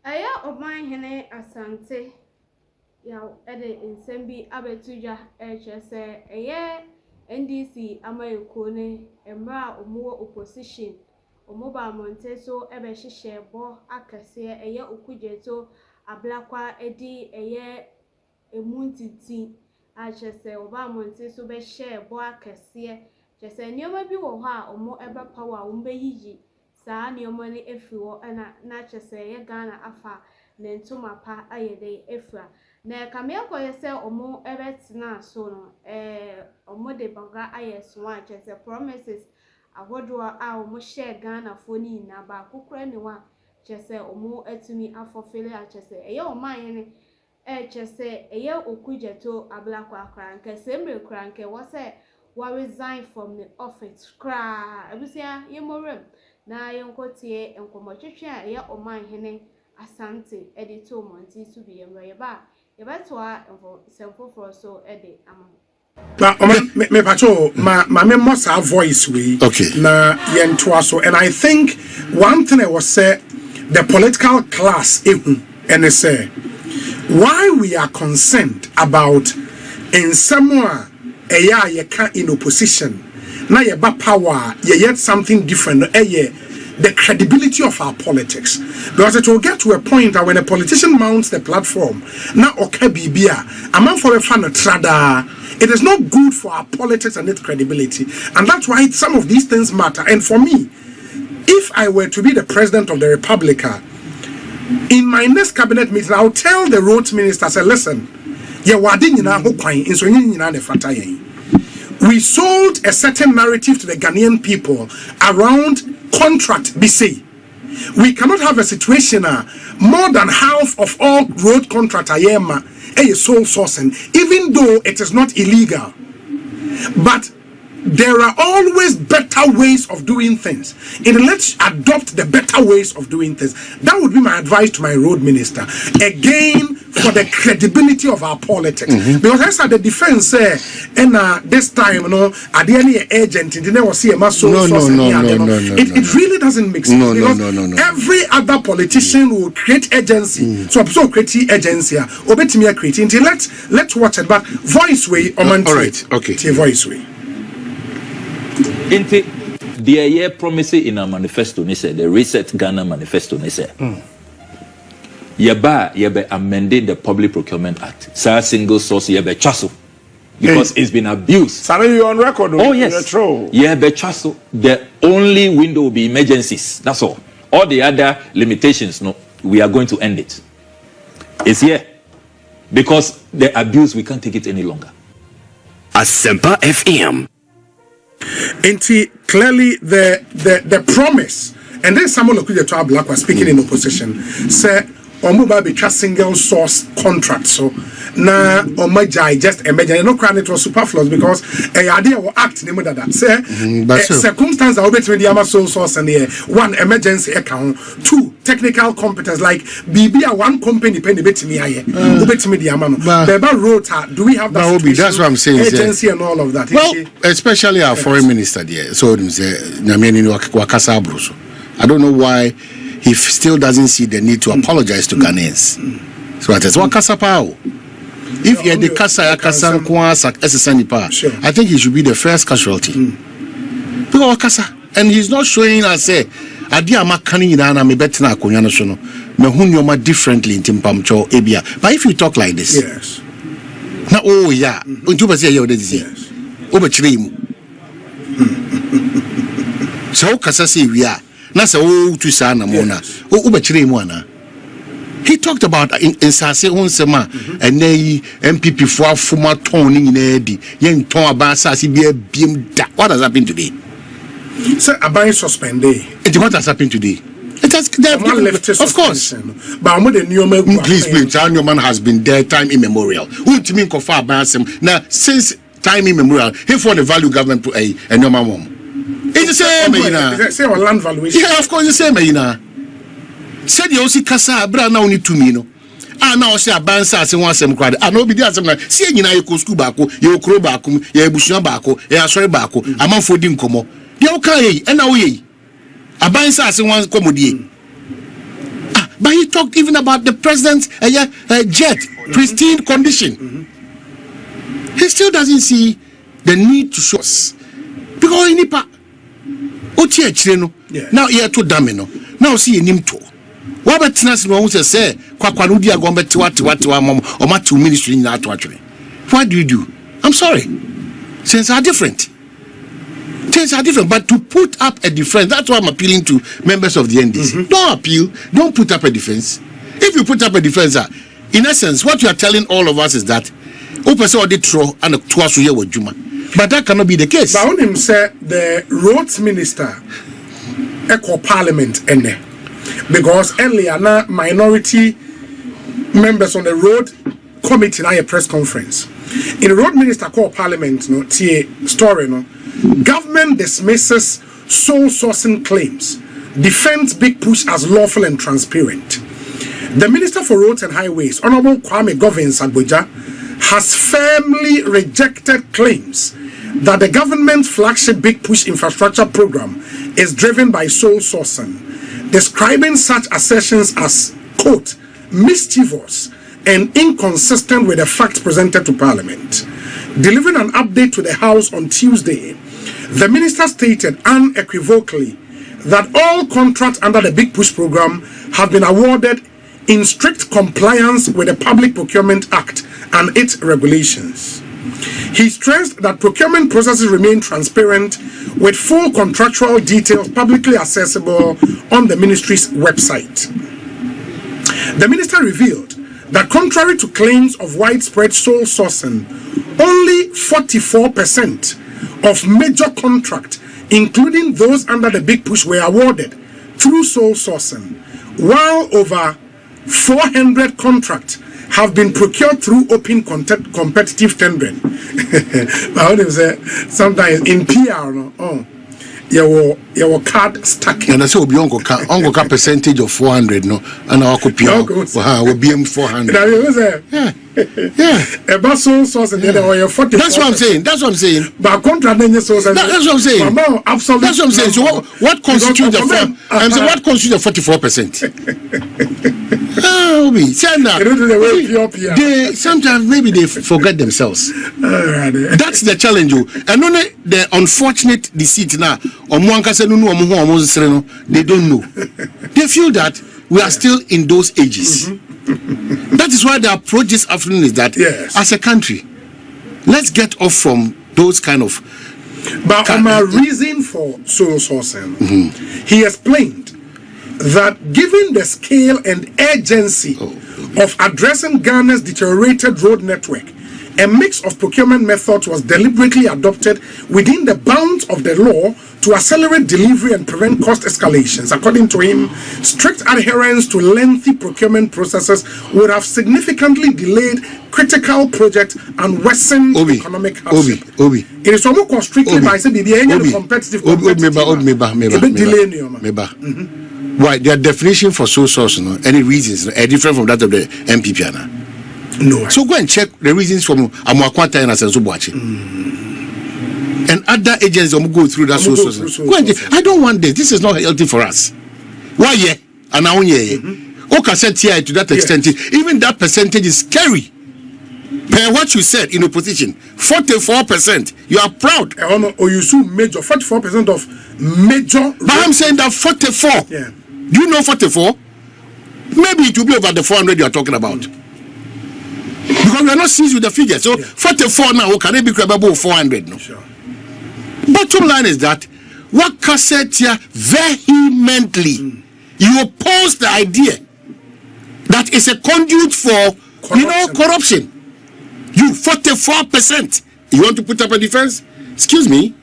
Aya oman hene asante ya ede nsembi abetuja chese eye NDC amayeko ne emra omo opposition omoba monte so ebe hihye bo akase eye Okudzeto ablakwa edi eye emuntiti a chese oba monte so be share bo akase chese nioma bi wo ho a omo ebe power ombe yiyi saa nioma ni efiwo na chese ye Ghana afa nentuma pa ayede efra na kameko yese omo ebetina so no omo de banga ayeso a chese promises ahodo a omo share Ghana foni na ba kokora ni wa chese omo etumi afofele a chese eye oman ne chese eye Okudzeto ablakwa akra nke semre kra nke wose wa resign from the office kra abusia yemorem na yenkotie enkomotwetwe a eye oman hene asante edito monti su bi yemre ba yebatoa semfo for so ede ama me pacho ma me must have voice we na yentoa so, and I think one thing I was say the political class and say why we are concerned about in someone ye can in opposition na ye ba power ye yet something different the credibility of our politics, because it will get to a point that when a politician mounts the platform na okabibia a man for a fan trada, it is not good for our politics and its credibility, and that's why some of these things matter. And for me, if I were to be the president of the Republic, in my next cabinet meeting I'll tell the roads minister, say listen, we sold a certain narrative to the Ghanaian people around contract BC. We cannot have a situation more than half of all road contract ayema is sole sourcing, even though it is not illegal. But there are always better ways of doing things. And let's adopt the better ways of doing things. That would be my advice to my road minister. Again, for the credibility of our politics. Because I said the defense and this time, you know, at the any agent, it really doesn't make sense. Every other politician will create agency. So create agency. Obetimia creating. Let's watch it. But voice way or man. All right. Okay. Voice way. Inte the year promise in a manifesto ni say the Reset Ghana manifesto ni say yebe amending the Public Procurement Act, say single source yebe chaso because it's been abused. Sorry, you on record? Oh yes, yebe chaso. The only window will be emergencies. That's all the other limitations, no, we are going to end it. It's here because the abuse, we can't take it any longer. Asempa FM. Clearly the promise, and then Samuel Okudzeto Black was speaking in opposition, say omuba be single source contract, so na omajai just imagine no crying it was superfluous because a idea will act name that say circumstance are between the sole source and the one emergency account, two technical competence like BB one company penny betimi aye betimi the amano beba rota. Do we have that? That's what I'm saying, agency and all of that. Well, especially our foreign minister there, so wakasa abroso. I don't know why he still doesn't see the need to apologize to Ghanaians. So that is what Kasapao. If you had the Kasa I think he should be the first casualty. Because Kasa, and he's not showing us say Adia Makani na me betina kunyano shono me hunyoma differently in Timpamcho Ebia. But if you talk like this, yes. Now oh yeah, untuba say you this year. Obechrim. So Kasa say we are. Nasa o tu sana mona o ubachire mu ana. He talked about in sase onsema ene MPP for afuma ton ni nyina di yen ton aba sase bia biem da. What has happened today? So Abai suspended. What has happened today? It has of course. But please, our new man has been there time immemorial. Won't mean kofa Abai now since time immemorial. He for the value government a normal mom. It's the same, land valuation. Yeah, of course, the same, said you see Casa, Bra now need to me, no. Now say a bansa, say once some crowd. I know be there some like, see, you know, you go school back, you crow back, you bush bako, you sorry bako, a man for dim como. You okay, and now ye. Abansa as one comedy. But he talked even about the president's jet, pristine condition. He still doesn't see the need to show us. Because in Nipa, now here to Damino, now see him too. What about Tinas no say, Quaquanudia gombe to mom or my 2 ministry in that actually? What do you do? I'm sorry. Things are different. Things are different, but to put up a defense, that's why I'm appealing to members of the NDC. Don't appeal, don't put up a defense. If you put up a defense, in essence, what you are telling all of us is that but that cannot be the case. But when him say the roads minister echo parliament because earlier na minority members on the road committee na a press conference. In the road minister called parliament no tie story no government dismisses sole sourcing claims, defends big push as lawful and transparent. The Minister for Roads and Highways, Honorable Kwame Govins Agboja, has firmly rejected claims that the government's flagship Big Push infrastructure program is driven by sole sourcing, describing such assertions as, quote, mischievous and inconsistent with the facts presented to Parliament. Delivering an update to the House on Tuesday, the minister stated unequivocally that all contracts under the Big Push program have been awarded in strict compliance with the Public Procurement Act and its regulations. He stressed that procurement processes remain transparent with full contractual details publicly accessible on the ministry's website. The minister revealed that contrary to claims of widespread sole sourcing, only 44% of major contracts, including those under the Big Push, were awarded through sole sourcing, while over 400 contracts have been procured through open competitive tendering. But what say, sometimes in PR, no, your card stuck. And I say, we only got percentage of 400, no, and our copy will be 400. Yeah. About sole source and then your 40. That's what I'm saying. That's what I'm saying. But contract then source. That's what I'm saying. That's what I'm saying. So what constitutes the 4? I'm saying what constitutes the 44%? They sometimes maybe they forget themselves. That's the challenge. And only the unfortunate deceit now. They don't know. They feel that we are still in those ages. That is why the approach this afternoon is that as a country, let's get off from those kind of. But on my reason for sole sourcing, he explained that given the scale and urgency of addressing Ghana's deteriorated road network, a mix of procurement methods was deliberately adopted within the bounds of the law to accelerate delivery and prevent cost escalations. According to him, strict adherence to lengthy procurement processes would have significantly delayed critical projects and worsened economic hardship. It is almost strictly by saying the competitive. Right, their definition for sole source, any reasons are different from that of the MPP. No. So go and check the reasons from Amwakwata and Asensubuachi. And other agents go through that sole source. I don't want this. This is not healthy for us. Why, yeah? And now, yeah. Okay, said here to that extent. Even that percentage is scary. Per what you said in opposition, 44%. You are proud. Or you assume major 44% of major. But I'm saying that 44. Yeah. Do you know 44? Maybe it will be over the 400 you are talking about. Because we are not seized with the figures. So 44 now, can it be about 400? No. Sure. Bottom line is that what cassette here vehemently you oppose the idea that is a conduit for corruption. You 44%. You want to put up a defense? Excuse me.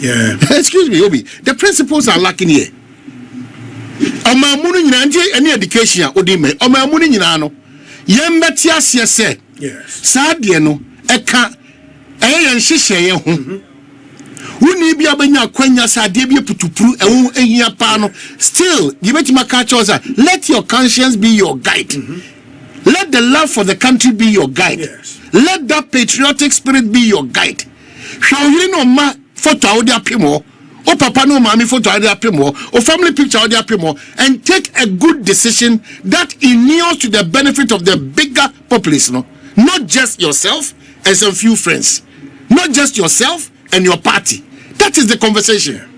Yeah. Excuse me, Obi. The principles are lacking here. Any education odime. No. Yembetia say. Yes. Sadie no eka eyan hihye ho. Woni bia banya kwanya sadie bia putupuru ehu ehia pa no. Still, gibetima ka choza, let your conscience be your guide. Let the love for the country be your guide. Yes. Let that patriotic spirit be your guide. Shawiri no ma photo odi apimo O papa no mommy photo ade apem o family picture ade apem o, and take a good decision that inures to the benefit of the bigger populace, no, not just yourself and some few friends, not just yourself and your party. That is the conversation.